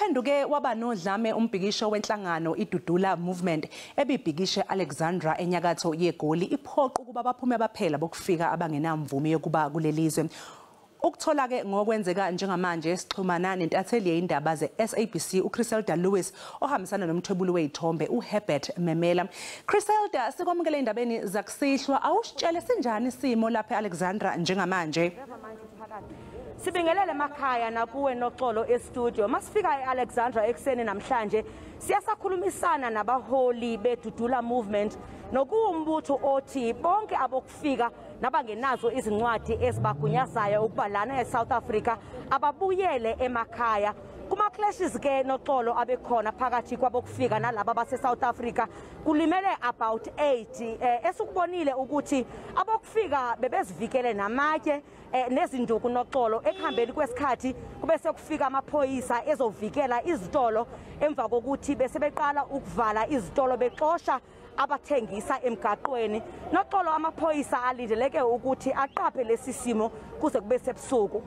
Uphenduke waba nodlame umbhikisho wenhlangano iDudula Movement eBibhikisha eNyakatho yeGoli iphoqa ukuba baphume baphele abokufika abangenamvume yokuba kulelizwe. Ukuthola ke ngokwenzeka njengamanje sixhumana nentatheli yezindaba zeSABC uCriselda ohambisana nomthwebuli wezithombe uHerbert Memela. Criselda, sikwamukele indabeni zakusihlwa, awusitshele sinjani isimo lapha eAlexandra njengamanje? Sibingelele emakhaya nakuwe noxolo estudio. Masifika eAlexandra ekseni namhlanje siyasakhulumisana nabaholi beDudula Movement nokuwumbutho othi bonke abokufika nabangenazo izincwadi ezibagunyazayo ukuba lana eSouth Africa ababuyele emakhaya. Kuma clashes ke noxolo abekhona phakathi kwabokufika nalabo baseSouth Africa kulimele about 8 esukubonile ukuthi abokufika bebezivikele namatye nezinduku noxolo ekuhambeni kwesikhathi kube sekufika amaphoyisa ezovikela izitolo emva kokuthi bese beqala ukuvala izitolo bexosha abathengisa emgaqweni. Noxolo amaphoyisa alindeleke ukuthi aqaphe lesisimo kuze kube sebusuku.